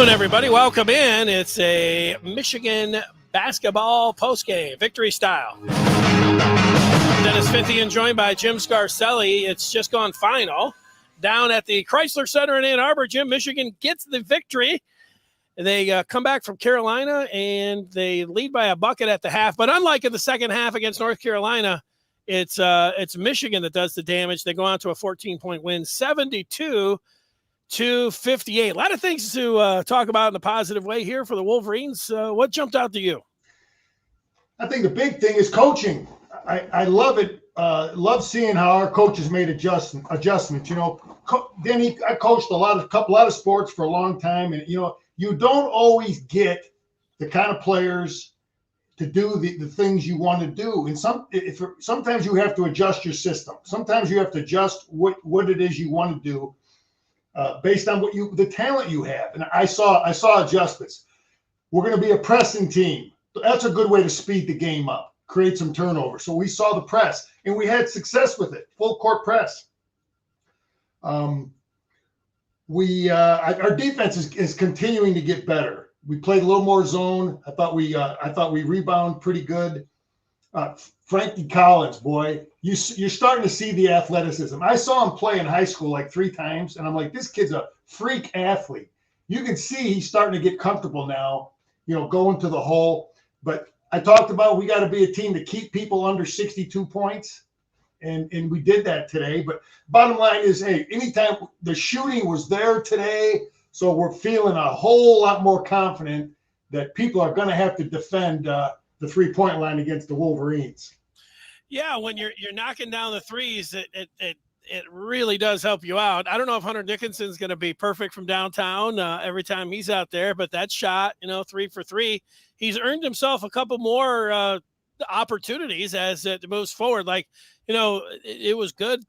afternoon, everybody. Welcome in. It's a Michigan basketball postgame, victory style. Dennis Fithian joined by Jim Scarcelli. It's just gone final. Down at the Chrysler Center in Ann Arbor, Jim, Michigan gets the victory. They come back from Carolina, and they lead by a bucket at the half. But unlike in the second half against North Carolina, it's Michigan that does the damage. They go on to a 14-point win, 72-58. A lot of things to talk about in a positive way here for the Wolverines. What jumped out to you? I think the big thing is coaching. I love it. Love seeing how our coaches made adjustments. You know, Denny, I coached a lot of sports for a long time, and you don't always get the kind of players to do the things you want to do. And sometimes you have to adjust your system. Sometimes you have to adjust what it is you want to do based on the talent you have. And I saw adjustments. We're going to be a pressing team. That's a good way to speed the game up, create some turnover. So we saw the press, and we had success with it. Full court press. Our defense is continuing to get better. We played a little more zone. I thought we rebound pretty good. Frankie Collins, boy, you're starting to see the athleticism. I saw him play in high school like 3 times, and I'm like, this kid's a freak athlete. You can see he's starting to get comfortable now, going to the hole. But I talked about we got to be a team to keep people under 62 points, and we did that today. But bottom line is, hey, anytime the shooting was there today, so we're feeling a whole lot more confident that people are going to have to defend the 3-point line against the Wolverines. Yeah, when you're knocking down the threes, it really does help you out. I don't know if Hunter Dickinson's going to be perfect from downtown every time he's out there, but that shot, 3 for 3, he's earned himself a couple more opportunities as it moves forward. Like, it was good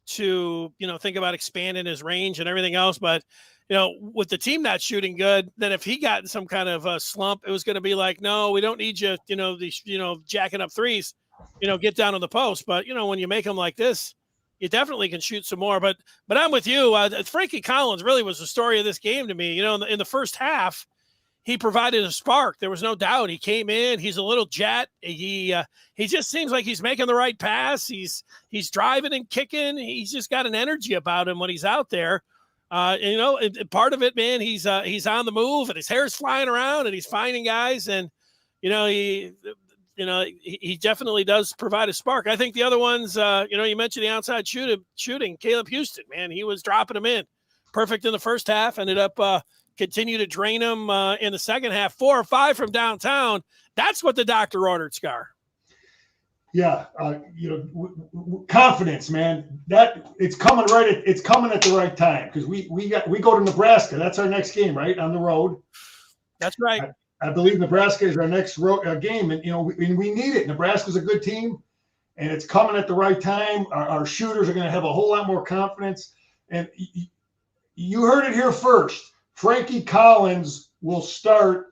to, think about expanding his range and everything else, but with the team not shooting good, then if he got in some kind of a slump, it was going to be like, no, we don't need you, these, jacking up threes, get down on the post. But, when you make them like this, you definitely can shoot some more. But I'm with you. Frankie Collins really was the story of this game to me. In the first half, he provided a spark. There was no doubt. He came in. He's a little jet. He just seems like he's making the right pass. He's driving and kicking. He's just got an energy about him when he's out there. Part of it, man, he's on the move, and his hair's flying around, and he's finding guys, and he definitely does provide a spark. I think the other ones, you mentioned the outside shooting. Caleb Houston, man, he was dropping them in, perfect in the first half. Ended up continue to drain them in the second half. 4 or 5 from downtown. That's what the doctor ordered, Scar. Yeah, confidence, man. That it's coming It's coming at the right time because we go to Nebraska. That's our next game, right, on the road. That's right. I believe Nebraska is our next game, and we need it. Nebraska's a good team, and it's coming at the right time. Our shooters are going to have a whole lot more confidence, and you heard it here first. Frankie Collins will start.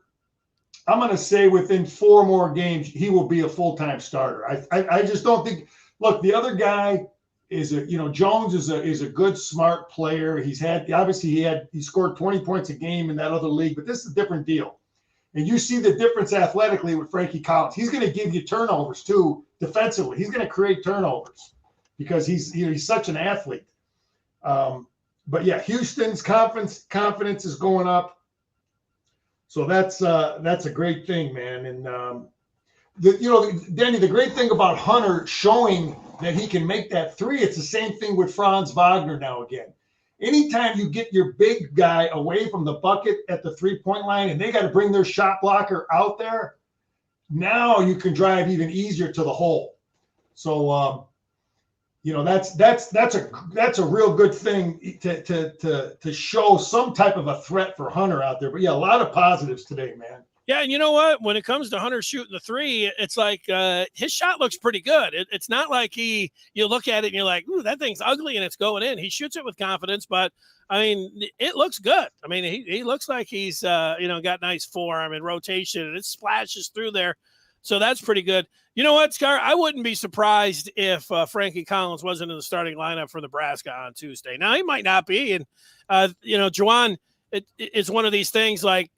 I'm going to say within 4 more games, he will be a full-time starter. I just don't think. Look, the other guy is Jones is a good, smart player. He scored 20 points a game in that other league, but this is a different deal. And you see the difference athletically with Frankie Collins. He's going to give you turnovers too defensively. He's going to create turnovers because he's such an athlete. But yeah, Houston's confidence is going up. So that's a great thing, man. And Danny, the great thing about Hunter showing that he can make that 3, it's the same thing with Franz Wagner now again. Anytime you get your big guy away from the bucket at the 3-point line and they got to bring their shot blocker out there, now you can drive even easier to the hole. So that's a real good thing to show some type of a threat for Hunter out there. But yeah, a lot of positives today, man. Yeah, and you know what? When it comes to Hunter shooting the 3, it's like his shot looks pretty good. It's not like you look at it and you're like, ooh, that thing's ugly and it's going in. He shoots it with confidence, but I mean, it looks good. I mean, he looks like he's got nice forearm and rotation, and it splashes through there. So that's pretty good. You know what, Scar? I wouldn't be surprised if Frankie Collins wasn't in the starting lineup for Nebraska on Tuesday. Now, he might not be. And, Juwan, it's one of these things like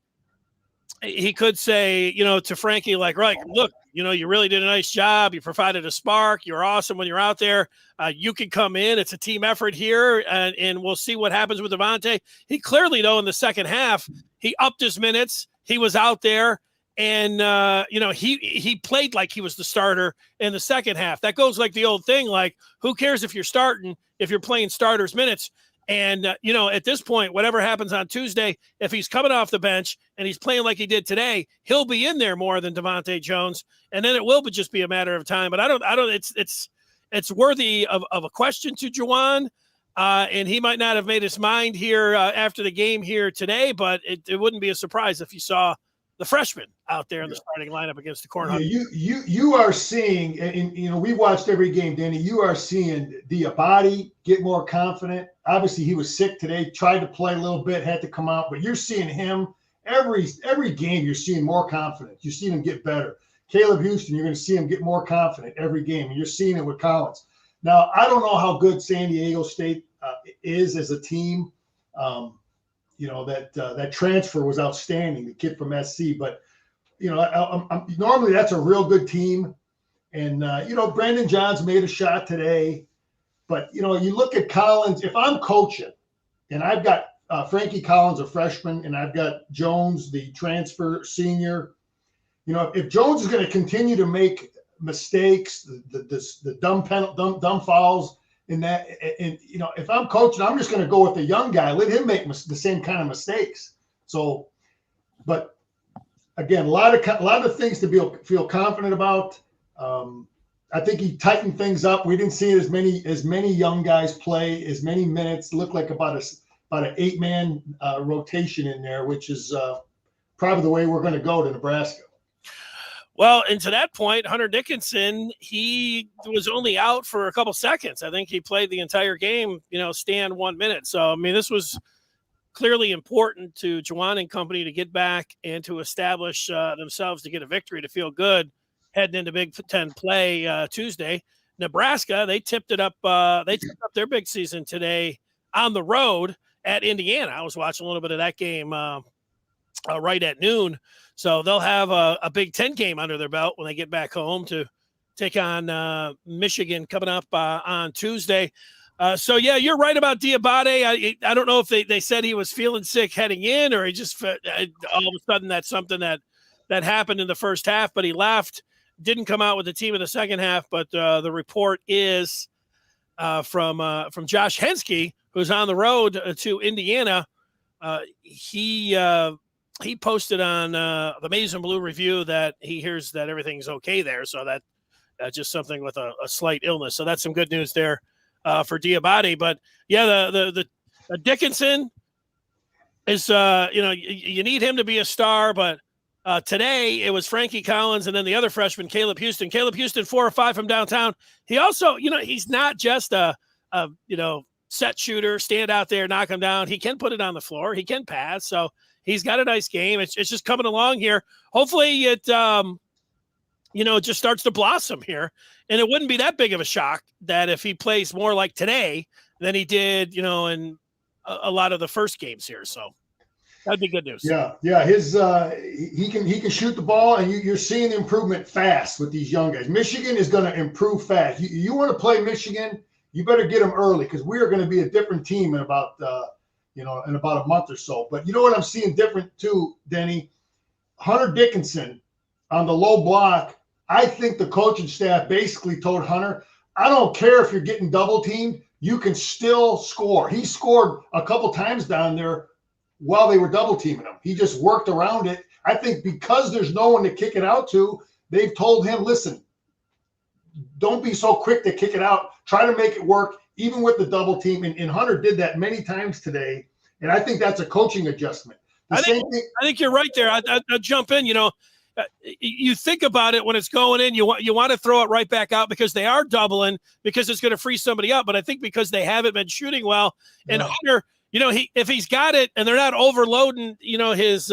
he could say, to Frankie, like, right, look, you really did a nice job. You provided a spark. You're awesome when you're out there. You can come in. It's a team effort here, and we'll see what happens with Devontae. He clearly, though, in the second half, he upped his minutes. He was out there, and, he played like he was the starter in the second half. That goes like the old thing, like, who cares if you're starting, if you're playing starters minutes? And, at this point, whatever happens on Tuesday, if he's coming off the bench and he's playing like he did today, he'll be in there more than Devontae Jones. And then it will just be a matter of time. But it's worthy of a question to Juwan. And he might not have made his mind here after the game here today, but it wouldn't be a surprise if you saw the freshman out there in the starting lineup against the Cornhuskers. You are seeing, and we watched every game, Danny. You are seeing Diabate get more confident. Obviously, he was sick today, tried to play a little bit, had to come out, but you're seeing him every game. You're seeing more confidence. You're seeing him get better. Caleb Houston, you're going to see him get more confident every game, and you're seeing it with Collins. Now, I don't know how good San Diego State is as a team. That transfer was outstanding, the kid from SC. But, normally that's a real good team. And, Brandon Johns made a shot today. But, you look at Collins. If I'm coaching and I've got Frankie Collins, a freshman, and I've got Jones, the transfer senior, if Jones is going to continue to make mistakes, the dumb fouls, and if I'm coaching, I'm just going to go with the young guy. Let him make the same kind of mistakes. So, but again, a lot of things to feel confident about. I think he tightened things up. We didn't see as many young guys play as many minutes. It looked like about an 8-man rotation in there, which is probably the way we're going to go to Nebraska. Well, and to that point, Hunter Dickinson, he was only out for a couple seconds. I think he played the entire game, stand 1 minute. So, this was clearly important to Juwan and company to get back and to establish themselves to get a victory, to feel good heading into Big Ten play Tuesday. Nebraska, they tipped up their big season today on the road at Indiana. I was watching a little bit of that game right at noon. So they'll have a Big Ten game under their belt when they get back home to take on Michigan coming up on Tuesday. So, yeah, you're right about Diabate. I don't know if they said he was feeling sick heading in, or he just all of a sudden that's something that happened in the first half, but he left, didn't come out with the team in the second half. But the report is from Josh Henske, who's on the road to Indiana. He posted on the Maize and Blue Review that he hears that everything's okay there. So that's just something with a slight illness. So that's some good news there for Diabate. But yeah, the Dickinson is, you need him to be a star, but today it was Frankie Collins and then the other freshman, Caleb Houston. Caleb Houston, 4 or 5 from downtown. He also, he's not just a set shooter, stand out there, knock him down. He can put it on the floor. He can pass. So he's got a nice game. It's just coming along here. Hopefully it, just starts to blossom here. And it wouldn't be that big of a shock that if he plays more like today than he did, in a lot of the first games here. So that'd be good news. Yeah. His he can shoot the ball, and you're seeing the improvement fast with these young guys. Michigan is going to improve fast. You want to play Michigan, you better get them early, because we are going to be a different team in about in about a month or so. But you know what I'm seeing different too, Denny? Hunter Dickinson on the low block. I think the coaching staff basically told Hunter, I don't care if you're getting double teamed, you can still score. He scored a couple times down there while they were double teaming him. He just worked around it. I think because there's no one to kick it out to, they've told him, listen, don't be so quick to kick it out. Try to make it work, even with the double team. And Hunter did that many times today. And I think that's a coaching adjustment. I think you're right there. I'll jump in. You think about it when it's going in, you want to throw it right back out because they are doubling, because it's going to free somebody up. But I think because they haven't been shooting well, and Hunter, if he's got it and they're not overloading, his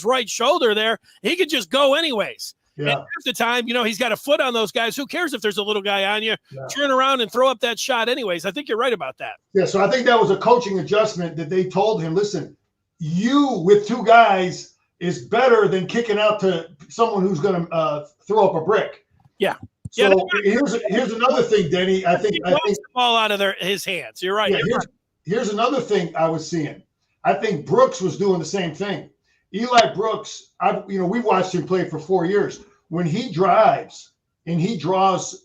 right shoulder there, he could just go anyways. Yeah. And half the time, he's got a foot on those guys. Who cares if there's a little guy on you? Yeah. Turn around and throw up that shot anyways. I think you're right about that. Yeah, so I think that was a coaching adjustment that they told him, listen, you with two guys is better than kicking out to someone who's going to throw up a brick. Yeah. So here's another thing, Denny. I think the ball out of his hands. You're right. Yeah, here's another thing I was seeing. I think Brooks was doing the same thing. Eli Brooks, we've watched him play for 4 years. When he drives and he draws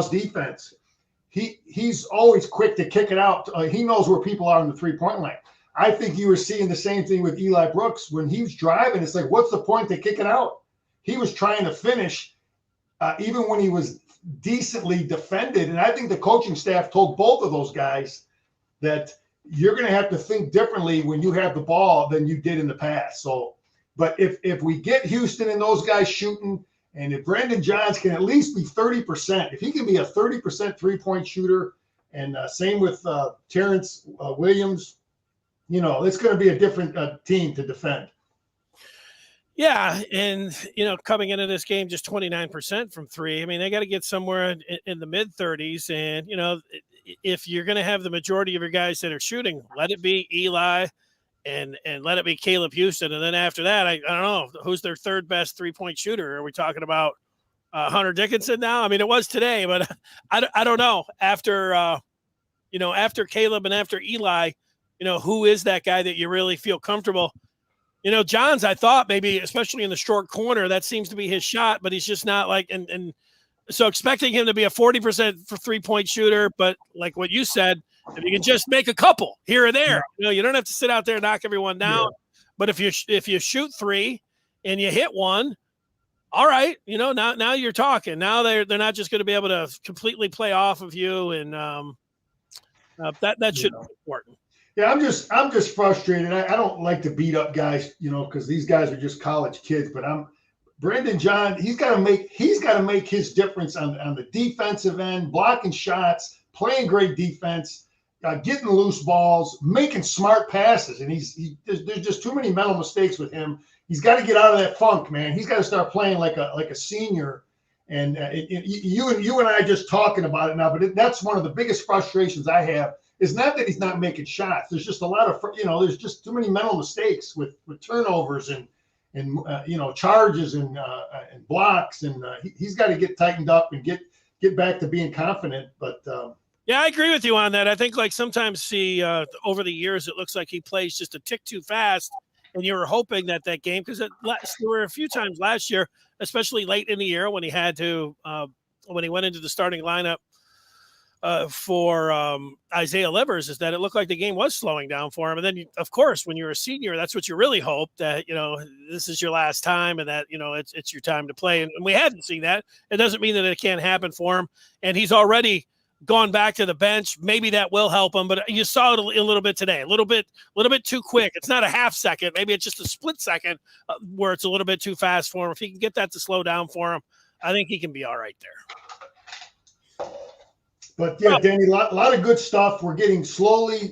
defense, he's always quick to kick it out. He knows where people are on the 3-point line. I think you were seeing the same thing with Eli Brooks when he was driving. It's like, what's the point to kick it out? He was trying to finish, even when he was decently defended. And I think the coaching staff told both of those guys that you're going to have to think differently when you have the ball than you did in the past. So, but if we get Houston and those guys shooting, and if Brandon Johns can at least be 30%, if he can be a 30% 3-point shooter, and same with Terrence Williams, it's going to be a different team to defend. Yeah, and coming into this game just 29% from three. I mean, they got to get somewhere in the mid 30s, and if you're going to have the majority of your guys that are shooting, let it be Eli and let it be Caleb Houston, and then after that, I don't know who's their third best 3-point shooter. Are we talking about Hunter Dickinson now? I mean, it was today, but I don't know. After after Caleb and after Eli, who is that guy that you really feel comfortable? Johns, I thought maybe, especially in the short corner, that seems to be his shot, but he's just not like, and so expecting him to be a 40% for 3-point shooter, but like what you said, if you can just make a couple here or there, you don't have to sit out there and knock everyone down. Yeah. But if you shoot three and you hit one, all right, now you're talking. Now they're not just going to be able to completely play off of you, and that should be important. Yeah, I'm just frustrated. I don't like to beat up guys, because these guys are just college kids. But Brandon John. He's got to make his difference on the defensive end, blocking shots, playing great defense, getting loose balls, making smart passes. And there's just too many mental mistakes with him. He's got to get out of that funk, man. He's got to start playing like a senior. And you and I just talking about it now, but that's one of the biggest frustrations I have. It's not that he's not making shots. There's just a lot of, there's just too many mental mistakes with turnovers and charges and blocks. And he's got to get tightened up and get back to being confident. But yeah, I agree with you on that. I think sometimes over the years, it looks like he plays just a tick too fast. And you were hoping that game, because there were a few times last year, especially late in the year when he had to, when he went into the starting lineup, for Isaiah Livers, is that it looked like the game was slowing down for him. And then, of course, when you're a senior, that's what you really hope, that, this is your last time and that, it's your time to play. And we hadn't seen that. It doesn't mean that it can't happen for him. And he's already gone back to the bench. Maybe that will help him, but you saw it a little bit today, a little bit too quick. It's not a half second. Maybe it's just a split second where it's a little bit too fast for him. If he can get that to slow down for him, I think he can be all right there. But yeah, Danny, a lot of good stuff. We're getting slowly.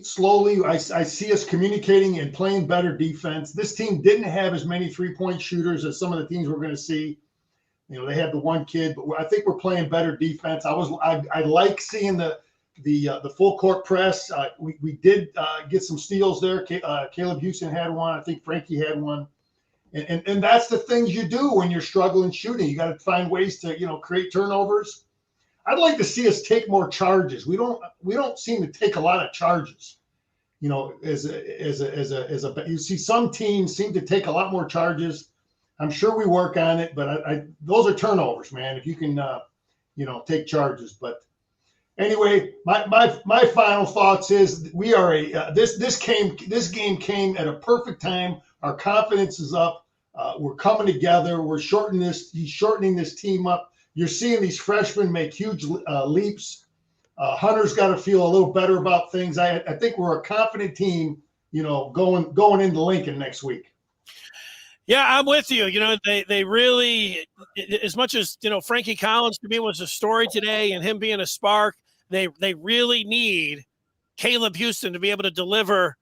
I see us communicating and playing better defense. This team didn't have as many 3-point shooters as some of the teams we're going to see. They had the one kid, but I think we're playing better defense. I like seeing the full court press. We did get some steals there. Caleb Houston had one. I think Frankie had one. And that's the things you do when you're struggling shooting. You got to find ways to create turnovers. I'd like to see us take more charges. We don't seem to take a lot of charges. You see some teams seem to take a lot more charges. I'm sure we work on it, but those are turnovers, man. If you can, take charges. But anyway, my final thoughts is we are this game came at a perfect time. Our confidence is up. We're coming together. He's shortening this team up. You're seeing these freshmen make huge leaps. Hunter's got to feel a little better about things. I think we're a confident team, going into Lincoln next week. Yeah, I'm with you. They really, as much as, Frankie Collins to me was a story today and him being a spark, they really need Caleb Houston to be able to deliver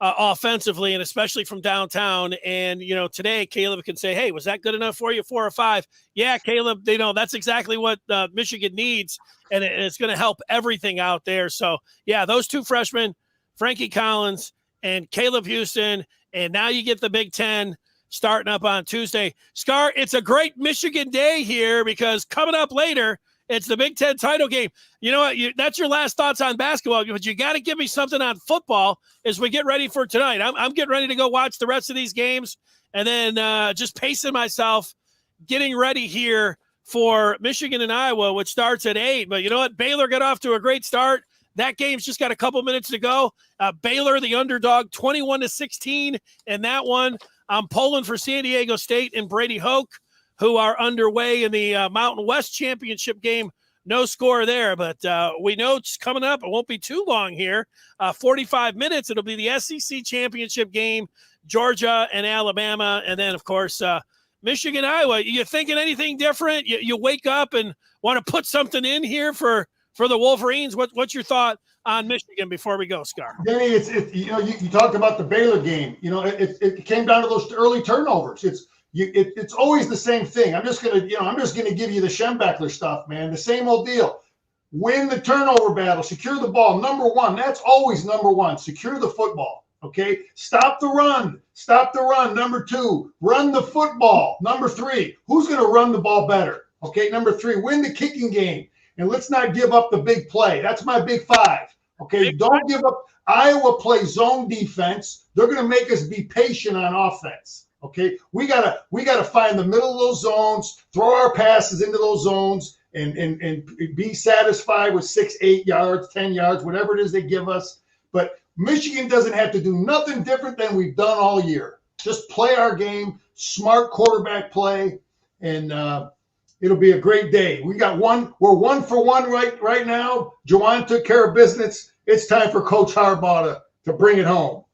offensively, and especially from downtown. And, today Caleb can say, hey, was that good enough for you, 4 or 5? Yeah, Caleb, that's exactly what Michigan needs. And it's going to help everything out there. So, yeah, those two freshmen, Frankie Collins and Caleb Houston, and now you get the Big Ten starting up on Tuesday. Scar, it's a great Michigan day here because coming up later, it's the Big Ten title game. You know what? That's your last thoughts on basketball, but you got to give me something on football as we get ready for tonight. I'm getting ready to go watch the rest of these games and then just pacing myself, getting ready here for Michigan and Iowa, which starts at 8. But you know what? Baylor got off to a great start. That game's just got a couple minutes to go. Baylor, the underdog, 21-16 in that one. I'm pulling for San Diego State and Brady Hoke, who are underway in the Mountain West Championship game. No score there, but we know it's coming up. It won't be too long here. 45 minutes. It'll be the SEC Championship game, Georgia and Alabama. And then, of course, Michigan, Iowa. You thinking anything different? You wake up and want to put something in here for the Wolverines? What's your thought on Michigan before we go, Scar? Denny, you talked about the Baylor game. It came down to those early turnovers. It's always the same thing. I'm just gonna give you the Schembechler stuff, man. The same old deal. Win the turnover battle, secure the ball. Number one, that's always number one. Secure the football. Okay, stop the run. Stop the run. Number two, run the football. Number three, who's gonna run the ball better? Okay, number three, win the kicking game. And let's not give up the big play. That's my big five. Okay, don't give up. Iowa plays zone defense. They're going to make us be patient on offense. Okay, we gotta find the middle of those zones, throw our passes into those zones, and be satisfied with 6, 8 yards, 10 yards, whatever it is they give us. But Michigan doesn't have to do nothing different than we've done all year. Just play our game, smart quarterback play, and it'll be a great day. We're 1 for 1 right now. Juwan took care of business. It's time for Coach Harbaugh to bring it home.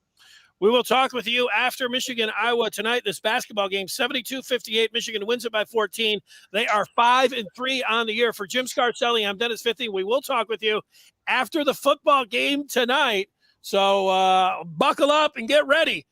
We will talk with you after Michigan, Iowa tonight. This basketball game, 72-58. Michigan wins it by 14. They are 5-3 on the year. For Jim Scarcelli, I'm Dennis Fithian. We will talk with you after the football game tonight. So buckle up and get ready.